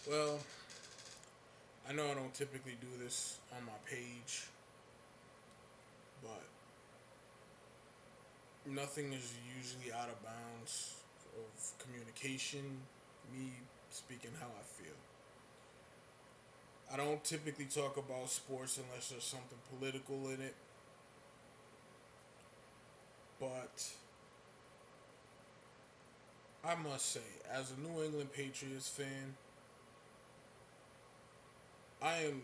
Well, I know I don't typically do this on my page, but nothing is usually out of bounds of communication. Me speaking how I feel. I don't typically talk about sports unless there's something political in it, but I must say, as a New England Patriots fan, I am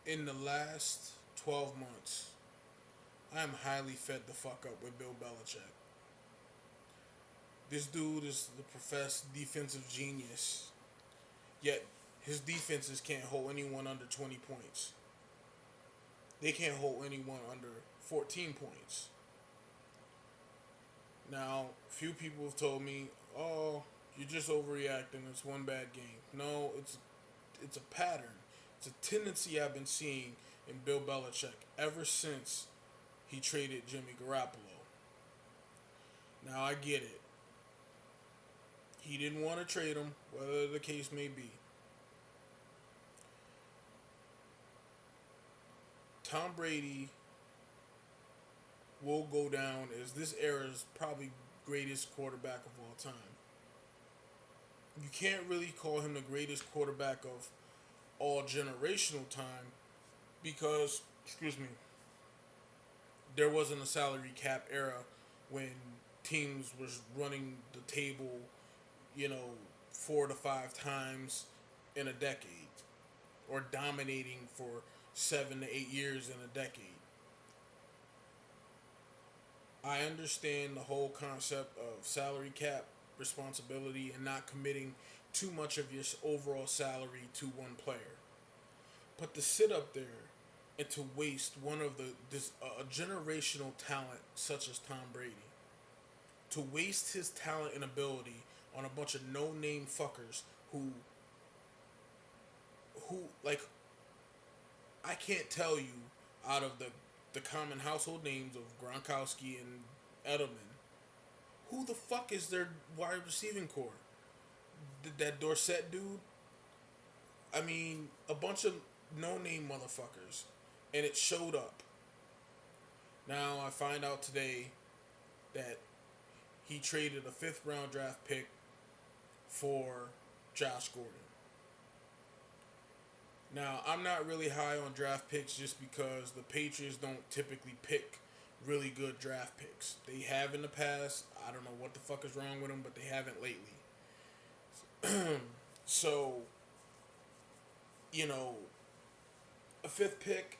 in the last 12 months, I am highly fed the fuck up with Bill Belichick. This dude is the professed defensive genius, yet his defenses can't hold anyone under 20 points. They can't hold anyone under 14 points. Now, few people have told me, "Oh, you're just overreacting. It's one bad game." No, it's a pattern. It's a tendency I've been seeing in Bill Belichick ever since he traded Jimmy Garoppolo. Now I get it. He didn't want to trade him, whatever the case may be. Tom Brady will go down as this era's probably greatest quarterback of all time. You can't really call him the greatest quarterback of all generational time because, excuse me, there wasn't a salary cap era when teams was running the table, you know, 4 to 5 times in a decade or dominating for 7 to 8 years in a decade. I understand the whole concept of salary cap responsibility and not committing too much of your overall salary to one player. But to sit up there and to waste one of this a generational talent such as Tom Brady, to waste his talent and ability on a bunch of no name fuckers who like I can't tell you out of the common household names of Gronkowski and Edelman, who the fuck is their wide receiving core? That Dorsett dude? I mean, a bunch of no name motherfuckers. And it showed up. Now I find out today that he traded a fifth round draft pick for Josh Gordon. Now, I'm not really high on draft picks just because the Patriots don't typically pick really good draft picks. They have in the past. I don't know what the fuck is wrong with them, but they haven't lately. So, you know, a fifth pick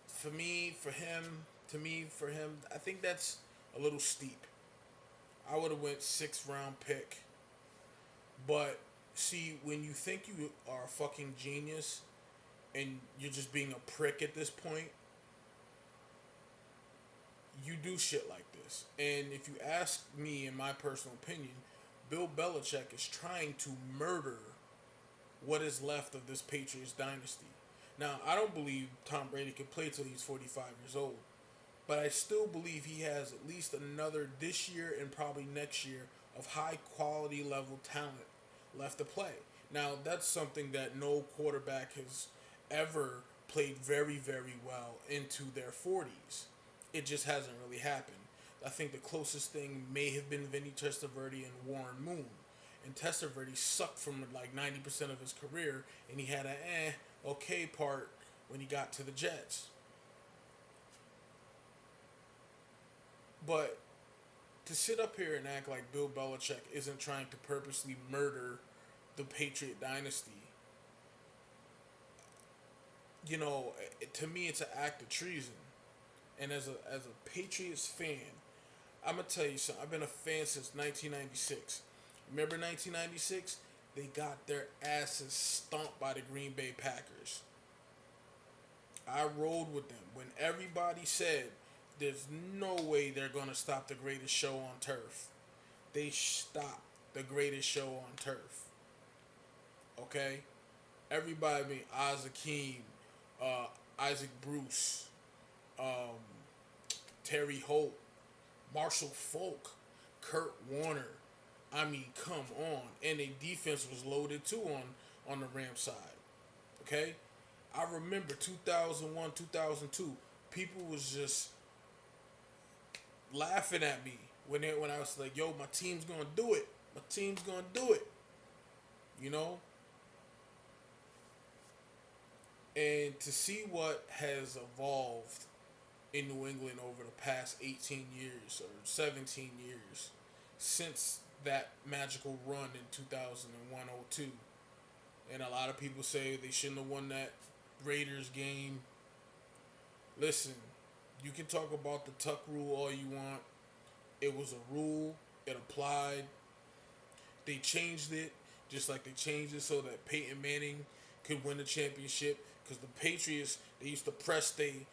for me, for him, to me, for him, I think that's a little steep. I would have went sixth round pick. But see, when you think you are a fucking genius and you're just being a prick at this point, you do shit like this. And if you ask me, in my personal opinion, Bill Belichick is trying to murder what is left of this Patriots dynasty. Now, I don't believe Tom Brady can play till he's 45 years old, but I still believe he has at least another this year and probably next year of high quality level talent left to play. Now, that's something that no quarterback has ever played very, very well into their 40s. It just hasn't really happened. I think the closest thing may have been Vinny Testaverde and Warren Moon. And Testaverde sucked from like 90% of his career, and he had an okay part when he got to the Jets. But to sit up here and act like Bill Belichick isn't trying to purposely murder the Patriot dynasty, you know, to me it's an act of treason. And as a Patriots fan, I'm gonna tell you something. I've been a fan since 1996. Remember 1996? They got their asses stomped by the Green Bay Packers. I rode with them when everybody said there's no way they're gonna stop the greatest show on turf. They stopped the greatest show on turf. Okay, everybody, I mean Isaac Keem, uh, Isaac Bruce, um, Terry Holt, Marshall Falk, Kurt Warner. I mean, come on. And their defense was loaded too on the Rams side. Okay? I remember 2001, 2002. People was just laughing at me when I was like, "Yo, my team's gonna do it. My team's gonna do it." You know, and to see what has evolved in New England over the past 18 years or 17 years since that magical run in 2001, 02. And a lot of people say they shouldn't have won that Raiders game. Listen, you can talk about the Tuck rule all you want. It was a rule. It applied. They changed it, just like they changed it so that Peyton Manning could win the championship. Because the Patriots, they used to press they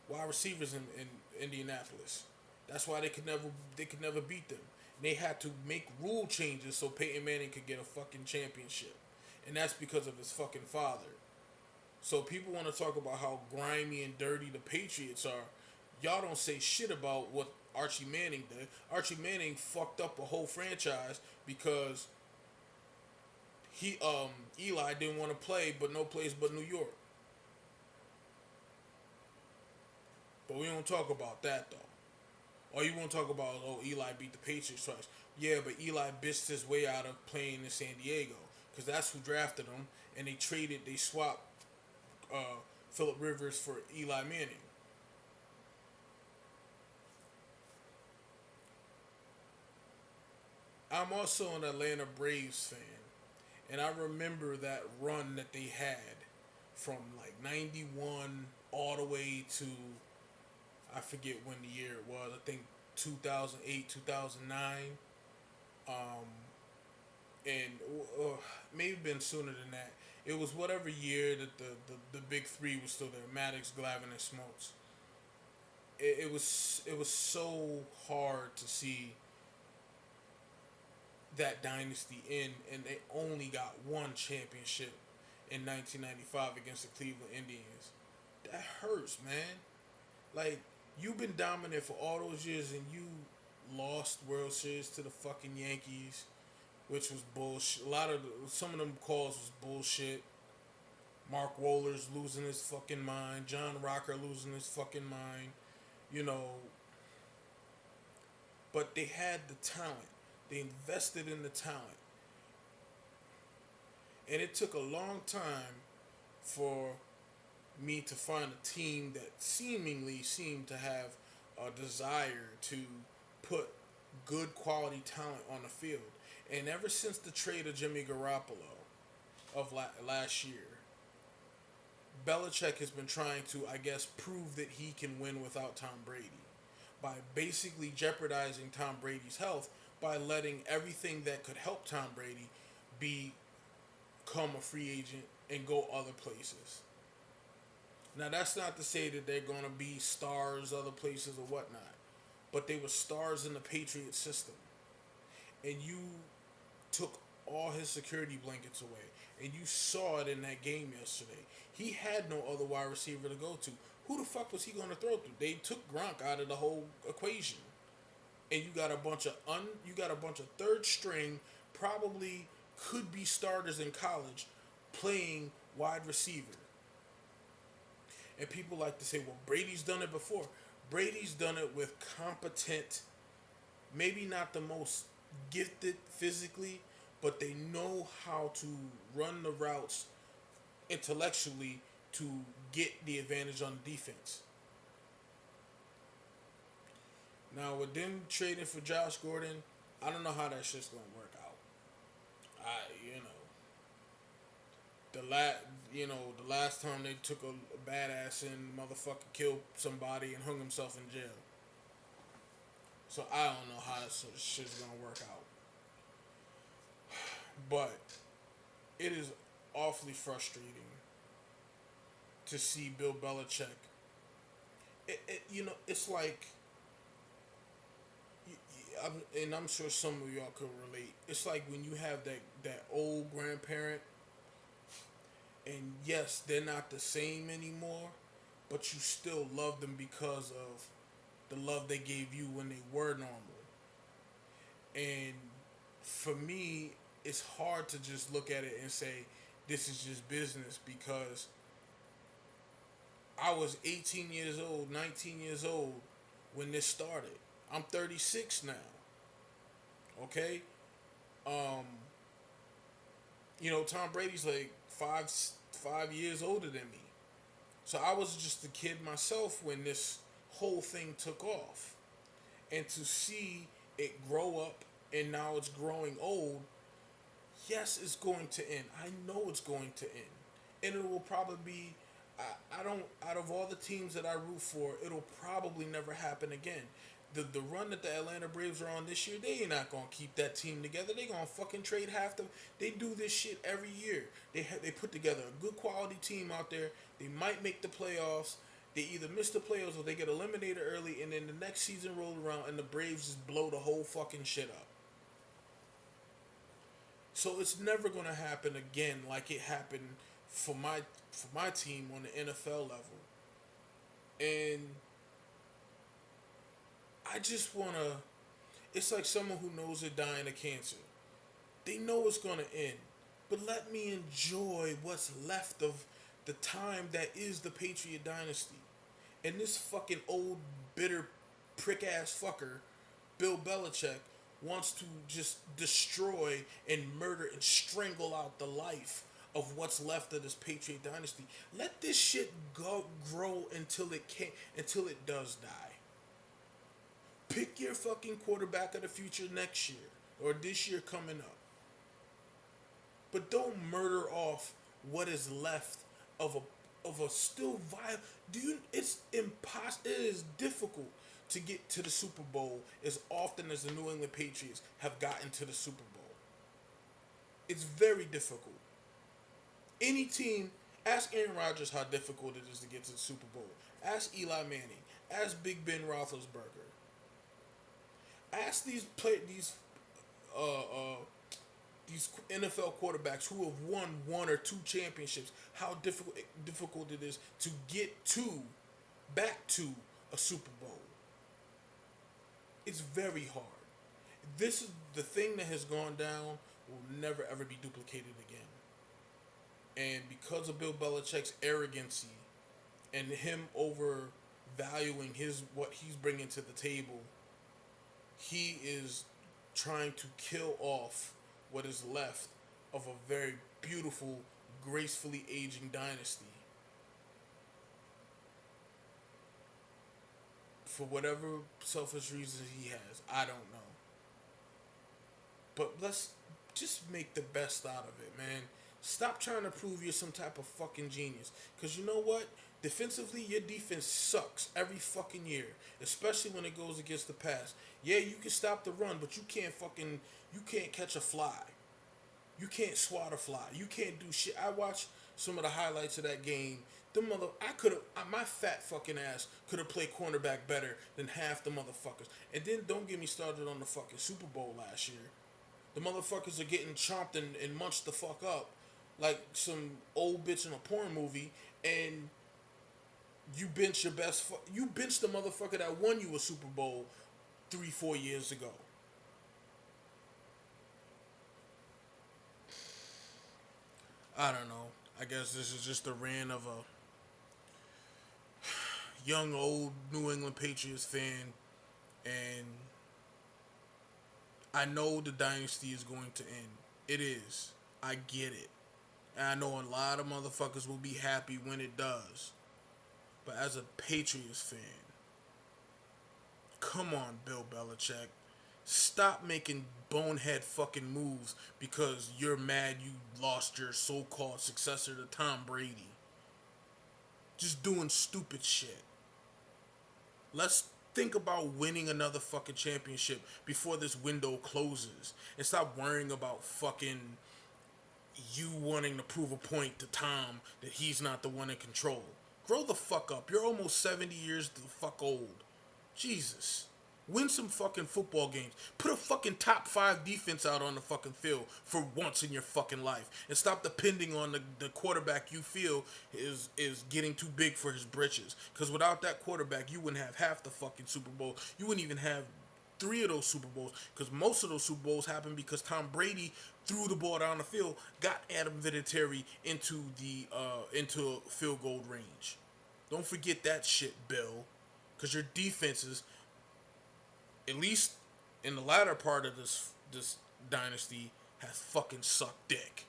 wide receivers in Indianapolis. That's why they could never beat them. They had to make rule changes so Peyton Manning could get a fucking championship, and that's because of his fucking father. So people want to talk about how grimy and dirty the Patriots are. Y'all don't say shit about what Archie Manning did. Archie Manning fucked up a whole franchise because Eli didn't want to play but no place but New York. But we don't talk about that though. Or you won't talk about, oh, Eli beat the Patriots twice. Yeah, but Eli bitched his way out of playing in San Diego because that's who drafted him, and they swapped Phillip Rivers for Eli Manning. I'm also an Atlanta Braves fan, and I remember that run that they had from like 91 all the way to, I forget when the year it was. I think 2008, 2009, um, and maybe been sooner than that. It was whatever year that the big three was still there: Maddox, Glavine, and Smoltz. It was so hard to see that dynasty in, and they only got one championship in 1995 against the Cleveland Indians. That hurts, man. Like, you've been dominant for all those years, and you lost World Series to the fucking Yankees, which was bullshit. Some of them calls was bullshit. Mark Wohlers losing his fucking mind. John Rocker losing his fucking mind. You know, but they had the talent. They invested in the talent. And it took a long time for me to find a team that seemingly seemed to have a desire to put good quality talent on the field. And ever since the trade of Jimmy Garoppolo of last year, Belichick has been trying to, I guess, prove that he can win without Tom Brady by basically jeopardizing Tom Brady's health by letting everything that could help Tom Brady become a free agent and go other places. Now, that's not to say that they're going to be stars other places or whatnot, but they were stars in the Patriot system. And you took all his security blankets away, and you saw it in that game yesterday. He had no other wide receiver to go to. Who the fuck was he going to throw to? They took Gronk out of the whole equation, and you got a bunch of third string, probably could be starters in college, playing wide receiver. And people like to say, well, Brady's done it before. Brady's done it with competent, maybe not the most gifted physically, but they know how to run the routes intellectually to get the advantage on defense. Now, with them trading for Josh Gordon, I don't know how that shit's gonna work out. The last time they took a badass and motherfucker killed somebody and hung himself in jail. So I don't know how this shit's gonna work out. But it is awfully frustrating to see Bill Belichick. It's like, and I'm sure some of y'all could relate. It's like when you have that old grandparent, and yes, they're not the same anymore, but you still love them because of the love they gave you when they were normal. And for me, it's hard to just look at it and say this is just business because I was 18 years old, 19 years old when this started. I'm 36 now. Okay? Um, Tom Brady's like five years older than me. So I was just a kid myself when this whole thing took off. And to see it grow up and now it's growing old, yes, it's going to end. I know it's going to end. And it will probably be, I don't, out of all the teams that I root for, it'll probably never happen again. The run that the Atlanta Braves are on this year, they ain't not gonna keep that team together. They gonna fucking trade half them. They do this shit every year. They put together a good quality team out there. They might make the playoffs. They either miss the playoffs or they get eliminated early, and then the next season rolls around and the Braves just blow the whole fucking shit up. So it's never gonna happen again like it happened for my team on the NFL level. And I just wanna. It's like someone who knows they're dying of cancer. They know it's gonna end, but let me enjoy what's left of the time that is the Patriot Dynasty. And this fucking old, bitter, prick ass fucker, Bill Belichick, wants to just destroy and murder and strangle out the life of what's left of this Patriot Dynasty. Let this shit grow until it does die. Pick your fucking quarterback of the future next year or this year coming up. But don't murder off what is left of a still viable. It's impossible. It is difficult to get to the Super Bowl as often as the New England Patriots have gotten to the Super Bowl. It's very difficult. Any team, ask Aaron Rodgers how difficult it is to get to the Super Bowl. Ask Eli Manning. Ask Big Ben Roethlisberger. Ask these NFL quarterbacks who have won one or two championships how difficult it is to get back to a Super Bowl. It's very hard. This is the thing that has gone down will never ever be duplicated again. And because of Bill Belichick's arrogancy and him overvaluing what he's bringing to the table, he is trying to kill off what is left of a very beautiful, gracefully aging dynasty. For whatever selfish reasons he has, I don't know. But let's just make the best out of it, man. Stop trying to prove you're some type of fucking genius. Because you know what? Defensively, your defense sucks every fucking year. Especially when it goes against the pass. Yeah, you can stop the run, but you can't catch a fly. You can't swat a fly. You can't do shit. I watched some of the highlights of that game. My fat fucking ass could have played cornerback better than half the motherfuckers. And then don't get me started on the fucking Super Bowl last year. The motherfuckers are getting chomped and munched the fuck up like some old bitch in a porn movie, and you bench you bench the motherfucker that won you a Super Bowl 3-4 years ago. I don't know. I guess this is just the rant of a young old New England Patriots fan, and I know the dynasty is going to end. It is. I get it. And I know a lot of motherfuckers will be happy when it does. But as a Patriots fan, come on, Bill Belichick. Stop making bonehead fucking moves because you're mad you lost your so-called successor to Tom Brady. Just doing stupid shit. Let's think about winning another fucking championship before this window closes. And stop worrying about fucking you wanting to prove a point to Tom that he's not the one in control. Grow the fuck up. You're almost 70 years the fuck old. Jesus. Win some fucking football games. Put a fucking top 5 defense out on the fucking field for once in your fucking life. And stop depending on the quarterback you feel is getting too big for his britches. Because without that quarterback, you wouldn't have half the fucking Super Bowl. You wouldn't even have 3 of those Super Bowls, because most of those Super Bowls happened because Tom Brady threw the ball down the field, got Adam Vinatieri into field goal range. Don't forget that shit, Bill, because your defenses, at least in the latter part of this dynasty, have fucking sucked dick.